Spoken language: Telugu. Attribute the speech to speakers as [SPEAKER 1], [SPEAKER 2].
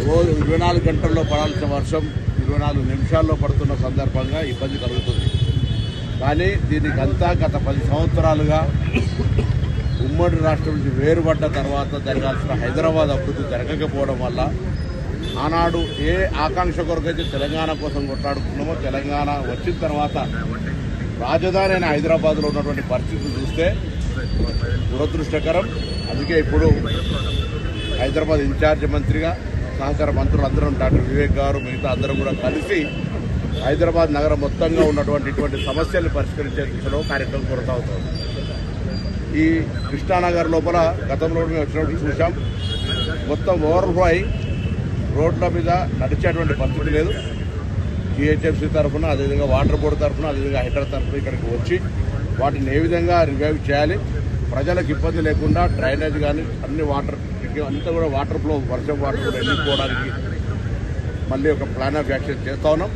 [SPEAKER 1] రోజు 24 గంటల్లో పడాల్సిన వర్షం 24 నిమిషాల్లో పడుతున్న సందర్భంగా ఇబ్బంది కలుగుతుంది. కానీ దీనికంతా గత 10 సంవత్సరాలుగా ఉమ్మడి రాష్ట్రం నుంచి వేరుపడ్డ తర్వాత జరగాల్సిన హైదరాబాద్ అభివృద్ధి జరగకపోవడం వల్ల ఆనాడు ఏ ఆకాంక్ష కొరకైతే తెలంగాణ కోసం కొట్లాడుకున్నామో తెలంగాణ వచ్చిన తర్వాత రాజధాని అయిన హైదరాబాద్లో ఉన్నటువంటి పరిస్థితులు చూస్తే దురదృష్టకరం. అందుకే ఇప్పుడు హైదరాబాద్ ఇన్ఛార్జ్ మంత్రిగా సహచర మంత్రులు అందరం డాక్టర్ వివేక్ గారు మిగతా అందరం కూడా కలిసి హైదరాబాద్ నగరం మొత్తంగా ఉన్నటువంటి ఇటువంటి సమస్యల్ని పరిష్కరించే దిశలో కార్యక్రమం కొనసాగుతోంది. ఈ కృష్ణానగర్ లోపల గతంలో మేము వచ్చినప్పుడు చూసాం, మొత్తం ఓవర్ఫ్లో అయి రోడ్ల మీద నడిచేటువంటి పరిస్థితి లేదు. జిహెచ్ఎంసీ తరఫున, అదేవిధంగా వాటర్ బోర్డు తరఫున, అదేవిధంగా హైడ్రా తరఫున ఇక్కడికి వచ్చి వాటిని ఏ విధంగా రివైవ్ చేయాలి, ప్రజలకు ఇబ్బంది లేకుండా డ్రైనేజ్ కానీ అన్ని వాటర్ అంతా కూడా వాటర్ ఫ్లో వర్షం వాటర్ కూడా వెళ్ళిపోవడానికి మళ్ళీ ఒక ప్లాన్ ఆఫ్ యాక్షన్ చేస్తా ఉన్నాం.